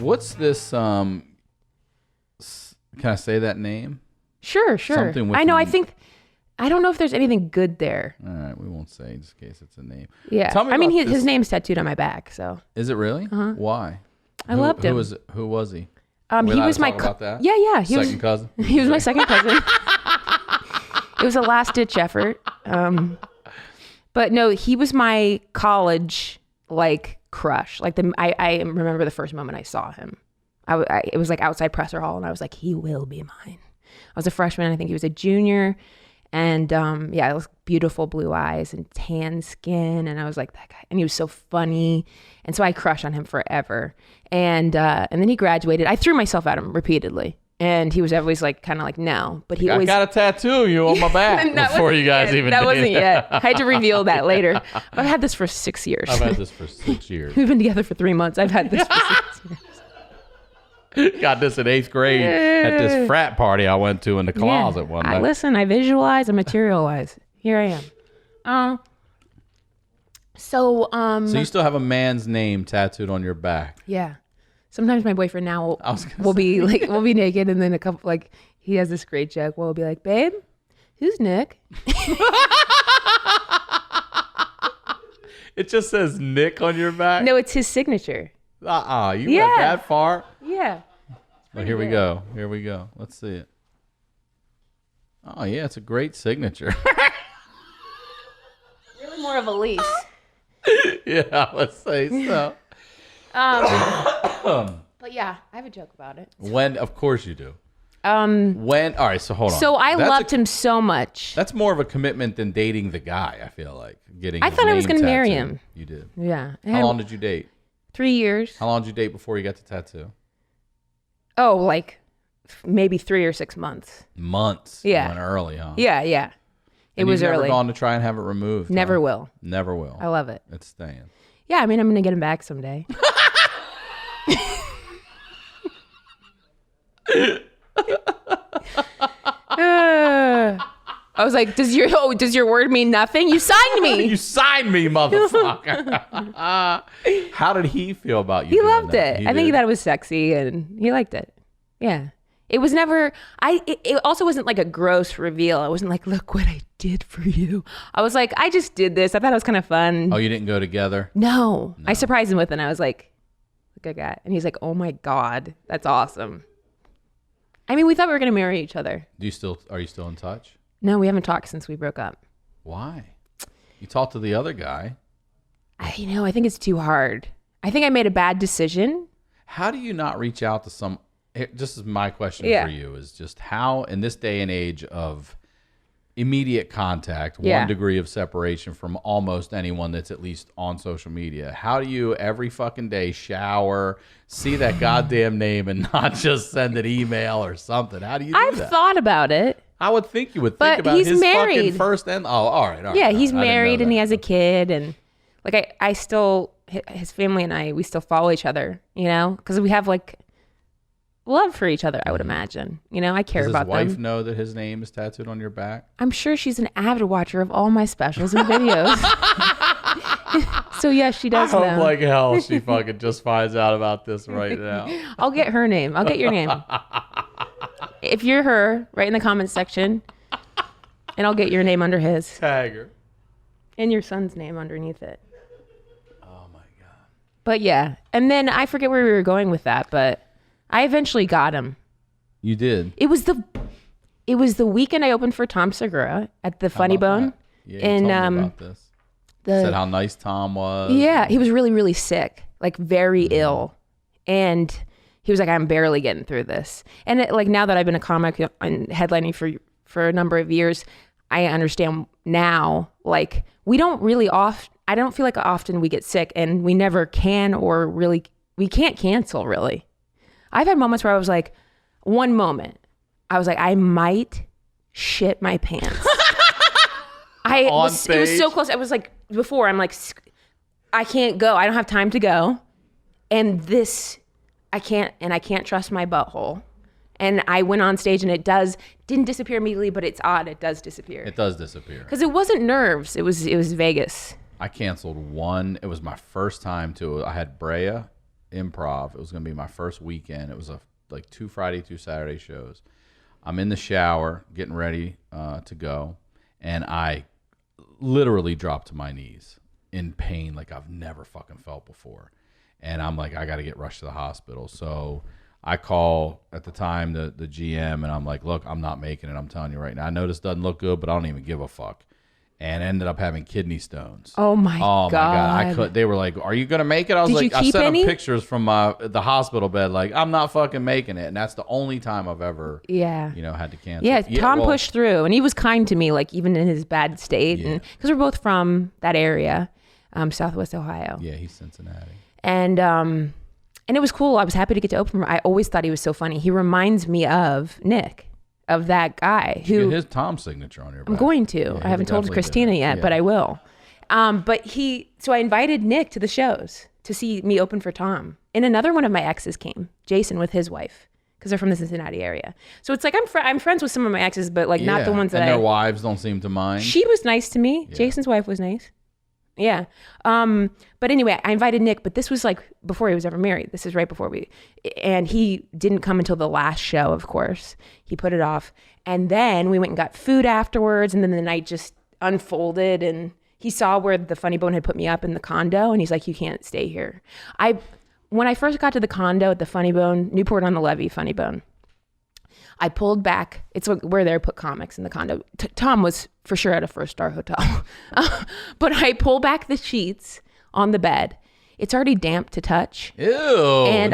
What's this? Can I say that name? Sure. Something with I know. I don't know if there's anything good there. All right, we won't say just in case it's a name. Yeah. Tell me his name's tattooed on my back. So. Is it really? Uh-huh. Why? I loved him. Who was he? He was my about that? Yeah. He second cousin. He was my second cousin. It was a last ditch effort. But no, he was my college crush. I remember the first moment I saw him. It was outside Presser Hall, and I was like, he will be mine. I was a freshman. I think he was a junior, and it was beautiful blue eyes and tan skin, and I was like, that guy. And he was so funny, and so I crushed on him forever. And then he graduated. I threw myself at him repeatedly. And he was always no, but he always got a tattoo you on my back before you guys even that did. wasn't yet. I had to reveal that later. I've had this for 6 years. I've had this for 6 years. We've been together for 3 months. I've had this for 6 years. Got this in 8th grade at this frat party I went to in the closet one night. I visualize, I materialize. Here I am. So you still have a man's name tattooed on your back? Yeah. Sometimes my boyfriend now will be we'll be naked, and then a couple he has this great joke. We'll be like, babe, who's Nick? It just says Nick on your back? No, it's his signature. You went that far? Yeah. Well, here we go. Let's see it. Oh, yeah, it's a great signature. Really more of a lease. Yeah, let's say so. But yeah, I have a joke about it. Of course you do. All right, so hold on. So I loved him so much. That's more of a commitment than dating the guy, I feel like. I thought I was going to marry him. You did. Yeah. How long did you date? 3 years. How long did you date before you got the tattoo? Oh, maybe 3 or 6 months. Months. Yeah. You went early, huh? Yeah. It was early. Never gone to try and have it removed? Never will. Never will. I love it. It's staying. Yeah, I'm going to get him back someday. I was like, does your word mean nothing? You signed me. You signed me, motherfucker. How did he feel about you? He loved it. I think he thought it was sexy, and he liked it. Yeah. It was never, it also wasn't like a gross reveal. I wasn't like, look what I did for you. I was like, I just did this. I thought it was kind of fun. Oh, you didn't go together? No. I surprised him with it, and I was like, look, I got it. And he's like, oh my God, that's awesome. I mean, we thought we were going to marry each other. Are you still in touch? No, we haven't talked since we broke up. Why? You talked to the other guy. I think it's too hard. I think I made a bad decision. How do you not reach out to some... This is my question for you, is just how, in this day and age of immediate contact, 1 degree of separation from almost anyone that's at least on social media, how do you every fucking day shower, see that goddamn name, and not just send an email or something? How do you do that? I've thought about it. I would think you would but think about he's his married. Fucking first and... Oh, all right. Yeah, he's married and he has a kid, and I still, his family and we still follow each other, because we have love for each other, I would imagine. I care about them. Does his wife know that his name is tattooed on your back? I'm sure she's an avid watcher of all my specials and videos. So yes, she does know. I hope like hell she fucking just finds out about this right now. I'll get her name. I'll get your name. If you're her, write in the comments section, and I'll get your name under his. Tag her. And your son's name underneath it. Oh my God. But yeah, and then I forget where we were going with that, but I eventually got him. You did? It was the weekend I opened for Tom Segura at the Funny Bone. Yeah, you told me about this. Said how nice Tom was. Yeah, he was really, really sick, very ill. And he was like, I'm barely getting through this. And now that I've been a comic and headlining for a number of years, I understand now, we don't really I don't feel like often we get sick, and we never can, or really, we can't cancel really. I've had moments where I was like, one moment, I was like, I might shit my pants. It was so close. I was like, before, I'm like, I can't go. I don't have time to go. And I can't trust my butthole. And I went on stage, and it didn't disappear immediately, but it's odd. It does disappear. It does disappear. Because it wasn't nerves. It was Vegas. I canceled one. It was my first time I had Brea. Improv. It was going to be my first weekend. It was like 2 Friday, 2 Saturday shows. I'm in the shower getting ready to go, and I literally dropped to my knees in pain like I've never fucking felt before. And I'm like, I got to get rushed to the hospital. So I call at the time the GM, and I'm like, look, I'm not making it. I'm telling you right now. I know this doesn't look good, but I don't even give a fuck. And ended up having kidney stones. Oh my God. They were like, are you going to make it? I was like, I sent them pictures from the hospital bed. Like, I'm not fucking making it. And that's the only time I've ever, had to cancel. Yeah. Tom pushed through, and he was kind to me, like even in his bad state. Yeah. And cause we're both from that area, Southwest Ohio. Yeah. He's Cincinnati. And it was cool. I was happy to get to open for him. I always thought he was so funny. He reminds me of Nick. Of that guy who get his Tom signature on your back. I'm going to. I haven't told Christina yet, but I will. So I invited Nick to the shows to see me open for Tom. And another one of my exes came, Jason, with his wife, because they're from the Cincinnati area. So it's like I'm friends with some of my exes, but like not the ones that their wives don't seem to mind. She was nice to me. Yeah. Jason's wife was nice. Yeah. But anyway, I invited Nick, but this was like before he was ever married. This is right before and he didn't come until the last show, of course. He put it off. And then we went and got food afterwards. And then the night just unfolded, and he saw where the Funny Bone had put me up in the condo. And he's like, you can't stay here. When I first got to the condo at the Funny Bone, Newport on the Levee Funny Bone, I pulled back. It's where they put comics in the condo. Tom was for sure at a 4-star hotel. But I pull back the sheets on the bed. It's already damp to touch. Ew. And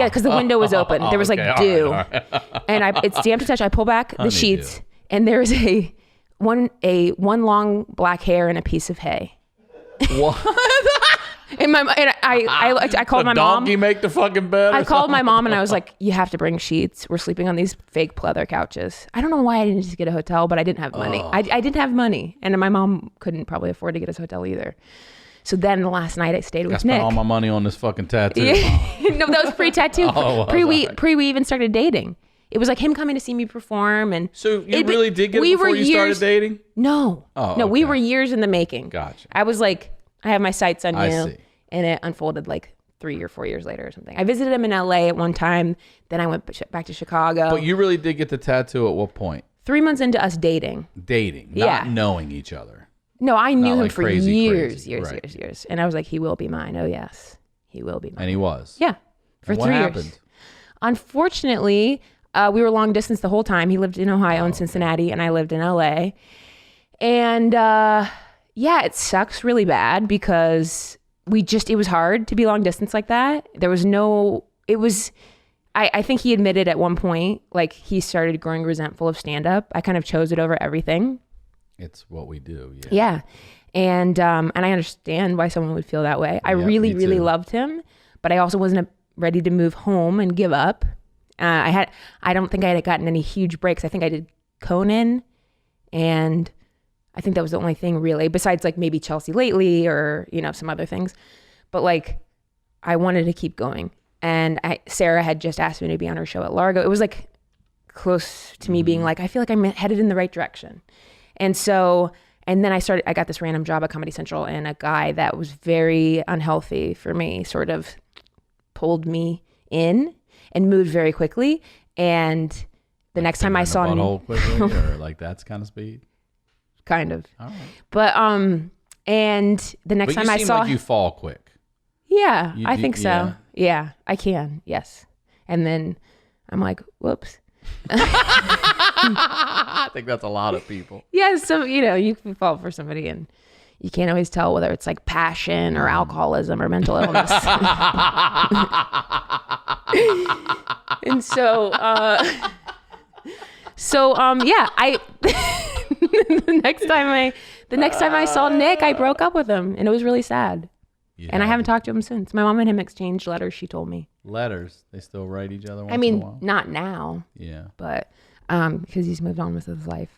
because the window was open. There was like dew. All right. And it's damp to touch. I pull back the sheets, and there's one long black hair and a piece of hay. What? I called my mom. Donkey make the fucking bed. I called my mom, and I was like, "You have to bring sheets. We're sleeping on these fake pleather couches." I don't know why I didn't just get a hotel, but I didn't have money. I didn't have money, and my mom couldn't probably afford to get us a hotel either. So then the last night I stayed with Nick. I spent all my money on this fucking tattoo. No, that was pre-tattoo. Pre we even started dating. It was like him coming to see me perform, and so you really did get it before you started dating? No, we were years in the making. Gotcha. I was like, I have my sights on you. I see. And it unfolded like 3 or 4 years later or something. I visited him in LA at one time. Then I went back to Chicago. But you really did get the tattoo at what point? 3 months into us dating. Not knowing each other. No, I knew him for years. Right. And I was like, he will be mine. Oh, yes. He will be mine. And he was. Yeah. For 3 years. What happened? Unfortunately, we were long distance the whole time. He lived in Ohio and Cincinnati, and I lived in LA. And it sucks really bad because it was hard to be long distance like that. I think he admitted at one point, like he started growing resentful of stand-up. I kind of chose it over everything. It's what we do. Yeah. And I understand why someone would feel that way. I really loved him, but I also wasn't ready to move home and give up. I don't think I had gotten any huge breaks. I think I did Conan, and I think that was the only thing really, besides like maybe Chelsea Lately or, some other things. But like, I wanted to keep going. And Sarah had just asked me to be on her show at Largo. It was like close to me being like, I feel like I'm headed in the right direction. And then I got this random job at Comedy Central, and a guy that was very unhealthy for me sort of pulled me in and moved very quickly. And the next time I saw him, quickly, or like that's kind of speed. Kind of. All right. But and the next time I saw, like you fall quick. Yeah, I think so. Yeah, I can. Yes. And then I'm like, whoops. I think that's a lot of people. Yeah, so you can fall for somebody, and you can't always tell whether it's like passion or alcoholism or mental illness. And so the next time I saw Nick, I broke up with him, and it was really sad. And I haven't talked to him since. My mom and him exchanged letters, she told me. Letters? They still write each other once in a while? Not now. Yeah. But because he's moved on with his life.